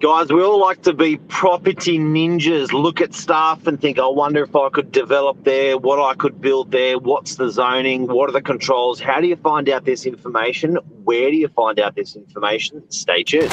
Guys, we all like to be property ninjas, look at stuff and think, I wonder if I could develop there, what I could build there, what's the zoning, what are the controls, how do you find out this information, where do you find out this information? Stay tuned.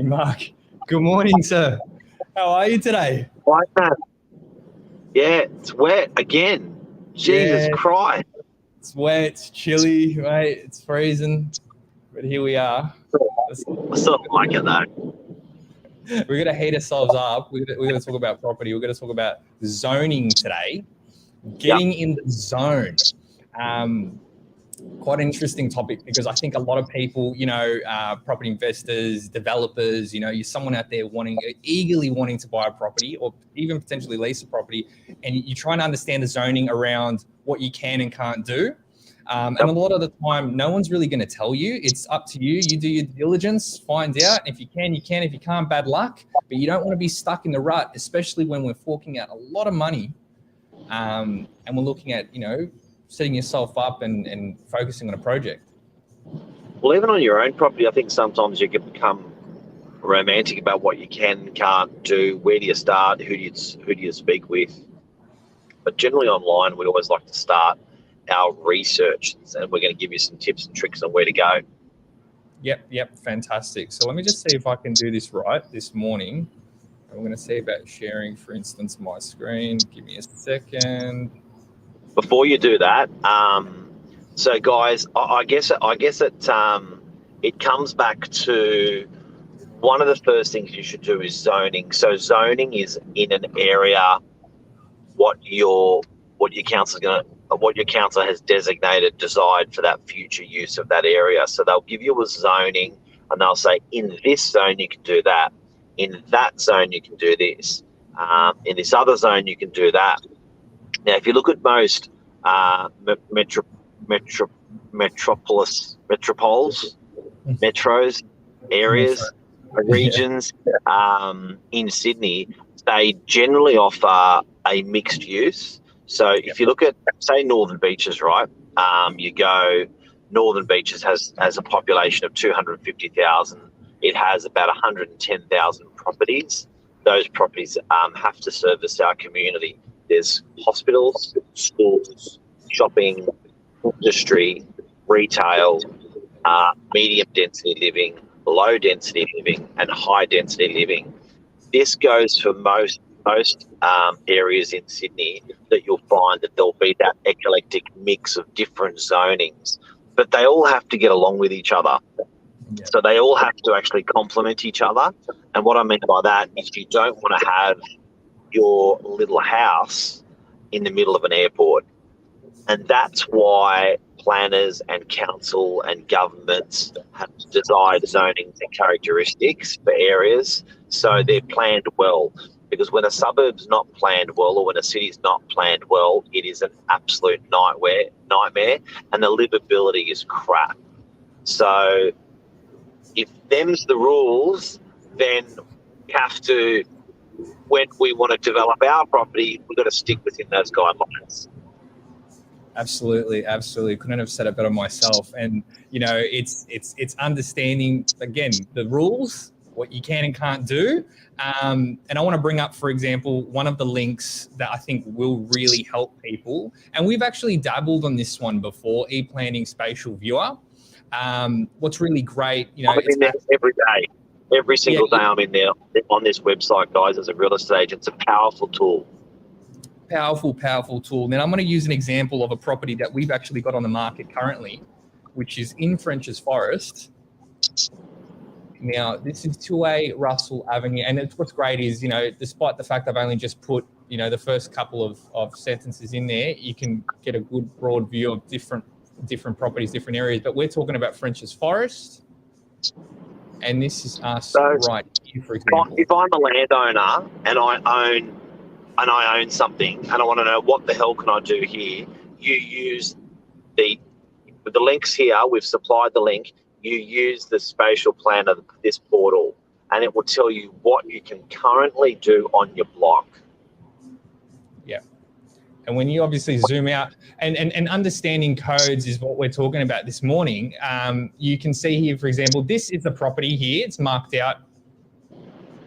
Mark, good morning, sir. How are you today? Right, man. Yeah, it's wet again. Jesus Christ. It's wet, it's chilly, mate. It's freezing, but here we are. I still don't like it though. We're going to heat ourselves up. We're going to talk about property. We're going to talk about zoning today. Getting in the zone. Quite an interesting topic because I think a lot of people, property investors, developers, you're someone out there eagerly wanting to buy a property or even potentially lease a property, and you're trying to understand the zoning around what you can and can't do. And a lot of the time, no one's really going to tell you. It's up to you. You do your diligence, find out. If you can, you can. If you can't, bad luck. But you don't want to be stuck in the rut, especially when we're forking out a lot of money and we're looking at, setting yourself up and focusing on a project. Well, even on your own property, I think sometimes you can become romantic about what you can and can't do. Where do you start? Who do you speak with? But generally online, we always like to start our research, and we're going to give you some tips and tricks on where to go. Yep, fantastic. So let me just see if I can do this right this morning. I'm going to see about sharing, for instance, my screen. Give me a second. Before you do that, so guys, I guess it comes back to one of the first things you should do is zoning. So zoning is in an area what your council has designated, desired for that future use of that area. So they'll give you a zoning and they'll say, in this zone you can do that, in that zone you can do this, in this other zone you can do that. Now, if you look at most metros, areas, regions in Sydney, they generally offer a mixed use. So if you look at, say, Northern Beaches, right, you go, Northern Beaches has a population of 250,000. It has about 110,000 properties. Those properties have to service our community. There's hospitals, schools, shopping, industry, retail, medium density living, low density living, and high density living. This goes for most areas in Sydney, that you'll find that there'll be that eclectic mix of different zonings, but they all have to get along with each other. Yeah. So they all have to actually complement each other. And what I mean by that is you don't want to have your little house in the middle of an airport. And that's why planners and council and governments have desired zonings and characteristics for areas so they're planned well. Because when a suburb's not planned well, or when a city's not planned well, it is an absolute nightmare, and the livability is crap. So if them's the rules, then we have to, when we want to develop our property, we've got to stick within those guidelines. Absolutely. Couldn't have said it better myself. And it's understanding, again, the rules, what you can and can't do. And I want to bring up, for example, one of the links that I think will really help people. And we've actually dabbled on this one before, e-planning spatial viewer. What's really great, I'm in there every day. Every single day I'm in there on this website, guys, as a real estate agent. It's a powerful tool. Powerful tool. Now I'm going to use an example of a property that we've actually got on the market currently, which is in French's Forest. Now, this is 2A Russell Avenue. And what's great is, despite the fact I've only just put, the first couple of sentences in there, you can get a good broad view of different properties, different areas. But we're talking about French's Forest. And this is us right here, for example. If I'm a landowner and I own something and I want to know what the hell can I do here, you use the with the links here, we've supplied the link. You use the spatial plan of this portal, and it will tell you what you can currently do on your block. Yeah. And when you obviously zoom out and understanding codes is what we're talking about this morning, you can see here, for example, this is the property here. It's marked out.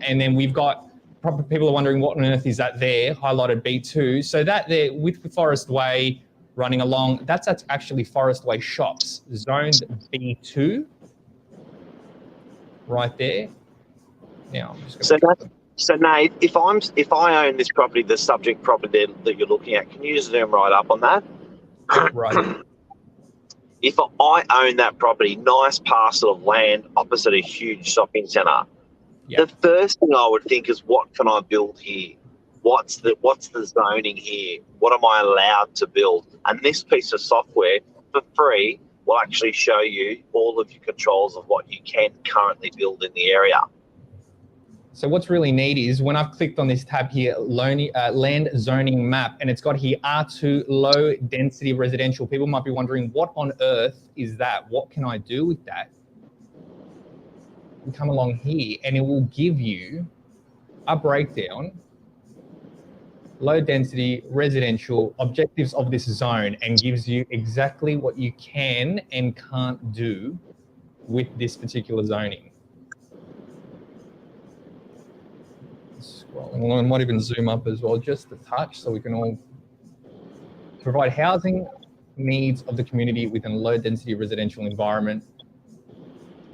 And then we've got, people are wondering what on earth is that there, highlighted B2. So that there with Forest Way running along, that's actually Forest Way Shops, zoned B2, right there. Now, I'm just going to So Nate, if I own this property, the subject property that you're looking at, can you zoom right up on that? right. If I own that property, nice parcel of land opposite a huge shopping centre, Yeah. the first thing I would think is, what can I build here? What's the zoning here? What am I allowed to build? And this piece of software for free will actually show you all of your controls of what you can currently build in the area. So what's really neat is when I've clicked on this tab here, land zoning map, and it's got here R2 low density residential. People might be wondering, what on earth is that? What can I do with that? You come along here and it will give you a breakdown, low density residential objectives of this zone, and gives you exactly what you can and can't do with this particular zoning. Scrolling along, I might even zoom up as well, just a touch, so we can all provide housing needs of the community within a low density residential environment.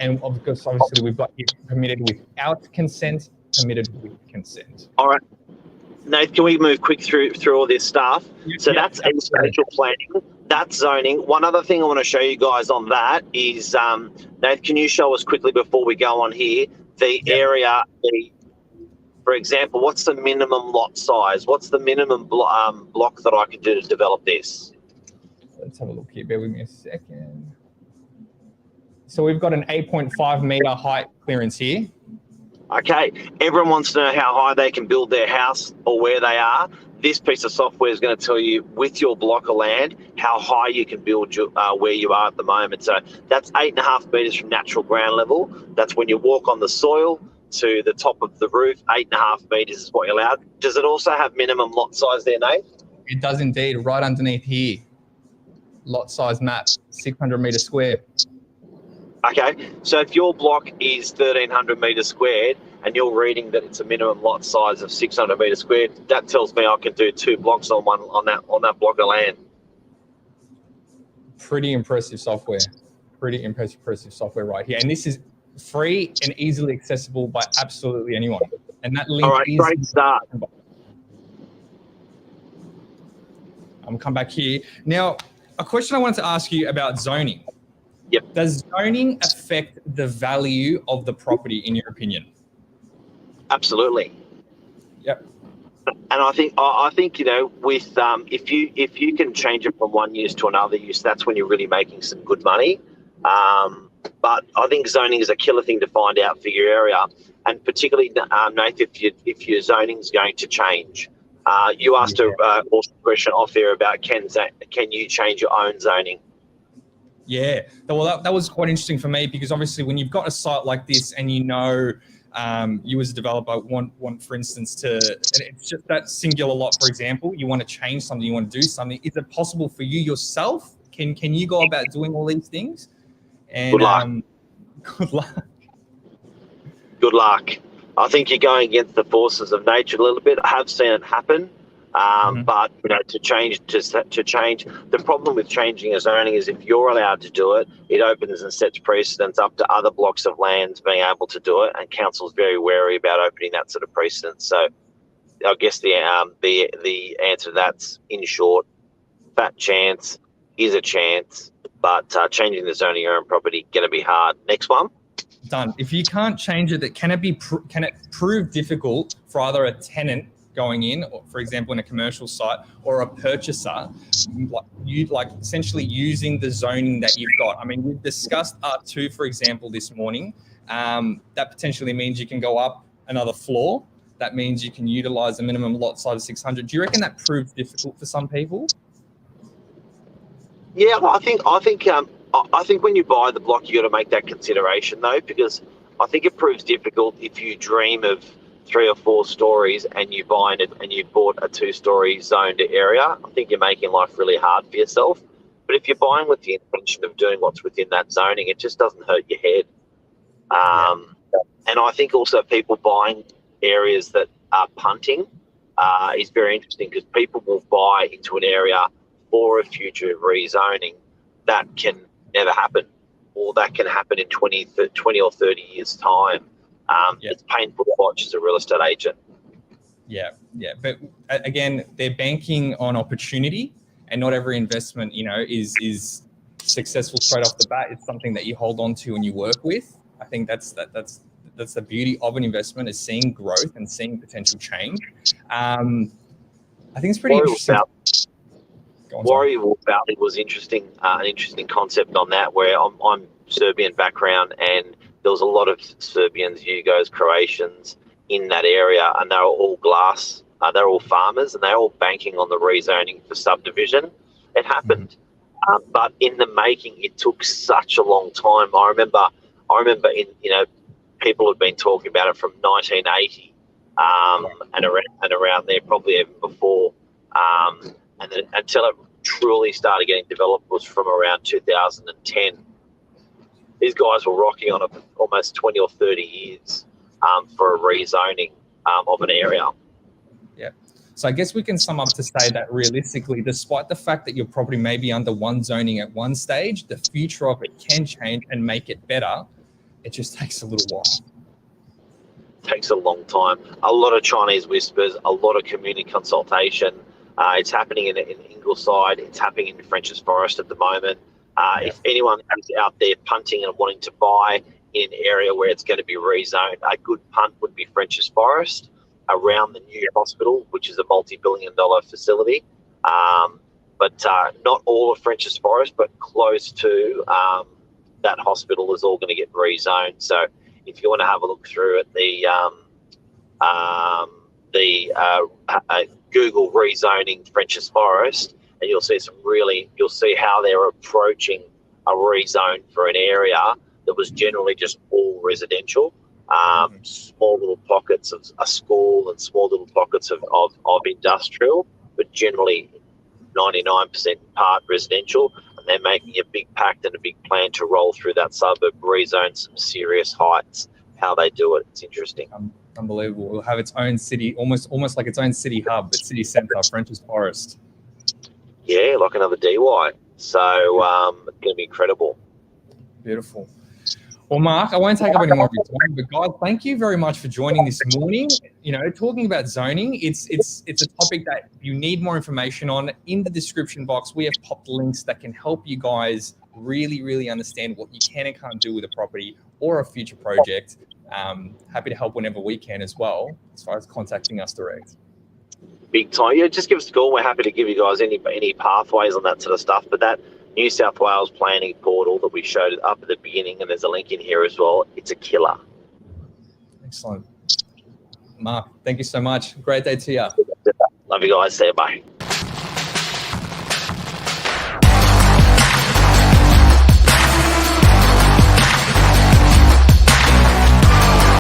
And of course, obviously, we've got it permitted without consent, permitted with consent. All right, Nate, can we move quick through all this stuff? So that's spatial planning, that's zoning. One other thing I want to show you guys on that is, Nate, can you show us quickly before we go on here, the area, for example, what's the minimum lot size? What's the minimum block that I can do to develop this? Let's have a look here. Bear with me a second. So we've got an 8.5 metre height clearance here. Okay, everyone wants to know how high they can build their house or where they are. This piece of software is going to tell you, with your block of land, how high you can build where you are at the moment. So that's 8.5 metres from natural ground level. That's when you walk on the soil to the top of the roof. 8.5 metres is what you're allowed. Does it also have minimum lot size there, Nate? It does indeed, right underneath here. Lot size map, 600 metres square. Okay, so if your block is 1,300 metres squared and you're reading that it's a minimum lot size of 600 metres squared, that tells me I can do 2 blocks on that block of land. Pretty impressive software. Pretty impressive software right here. And this is free and easily accessible by absolutely anyone. And that link is... Great start. I'm come back here. Now, a question I wanted to ask you about zoning. Yep. Does zoning affect the value of the property, in your opinion? Absolutely. Yep. And I think you know, with if you can change it from one use to another use, that's when you're really making some good money. But I think zoning is a killer thing to find out for your area, and particularly, Nath, if your zoning is going to change. You asked a question off there about can you change your own zoning? Yeah, well, that was quite interesting for me, because obviously when you've got a site like this and you know you as a developer want for instance and it's just that singular lot, for example, you want to change something, you want to do something. Is it possible for you yourself? Can you go about doing all these things? And good luck. Good luck. Good luck. I think you're going against the forces of nature a little bit. I have seen it happen. But you know, to change, the problem with changing a zoning is if you're allowed to do it, it opens and sets precedents up to other blocks of land being able to do it, and council's very wary about opening that sort of precedent. So I guess the answer to that's, in short, fat chance is a chance, but changing the zoning of your own property going to be hard. Next one. Done. If you can't change it, can it prove difficult for either a tenant going in, or for example in a commercial site, or a purchaser, like essentially using the zoning that you've got? I mean, we've discussed R2, for example, this morning. That potentially means you can go up another floor. That means you can utilize a minimum lot size of 600. Do you reckon that proves difficult for some people? Yeah, I think I think when you buy the block, you got to make that consideration though, because I think it proves difficult if you dream of 3 or 4 stories and you buy it and you bought a 2-story zoned area. I think you're making life really hard for yourself. But if you're buying with the intention of doing what's within that zoning, it just doesn't hurt your head. And I think also people buying areas that are punting is very interesting, because people will buy into an area for a future rezoning that can never happen, or that can happen in 20 or 30 years' time. It's painful to watch as a real estate agent. Yeah. But again, they're banking on opportunity, and not every investment, is successful straight off the bat. It's something that you hold on to and you work with. I think that's the beauty of an investment, is seeing growth and seeing potential change. I think it's pretty interesting. Warrior Valley was interesting, an interesting concept on that, where I'm Serbian background, and there was a lot of Serbians, Yugos, Croatians in that area, and they were all they're all farmers, and they're all banking on the rezoning for subdivision. It happened, but in the making, it took such a long time. I remember people have been talking about it from 1980 and around there, probably even before. And then until it truly started getting developed was from around 2010. These guys were rocking on it for almost 20 or 30 years for a rezoning of an area. Yeah. So I guess we can sum up to say that realistically, despite the fact that your property may be under one zoning at one stage, the future of it can change and make it better. It just takes a little while. Takes a long time. A lot of Chinese whispers, a lot of community consultation. It's happening in Ingleside. It's happening in French's Forest at the moment. If anyone is out there punting and wanting to buy in an area where it's going to be rezoned, a good punt would be French's Forest around the new hospital, which is a multi-billion-dollar facility. But not all of French's Forest, but close to that hospital is all going to get rezoned. So if you want to have a look through at the Google rezoning French's Forest, and you'll see how they're approaching a rezone for an area that was generally just all residential, small little pockets of a school and small little pockets of industrial, but generally 99% part residential. And they're making a big pact and a big plan to roll through that suburb, rezone some serious heights. How they do it, it's interesting. Unbelievable. It'll have its own city, almost like its own city hub, its city centre, French's Forest. Yeah, like another DY. So it's going to be incredible. Beautiful. Well, Mark, I won't take up any more of your time, but guys, thank you very much for joining this morning. Talking about zoning, it's a topic that you need more information on. In the description box, we have popped links that can help you guys really, really understand what you can and can't do with a property or a future project. Happy to help whenever we can as well, as far as contacting us direct. Big time. Yeah, just give us a call. We're happy to give you guys any pathways on that sort of stuff. But that New South Wales planning portal that we showed up at the beginning, and there's a link in here as well, it's a killer. Excellent. Mark, thank you so much. Great day to you. Love you guys. See you. Bye.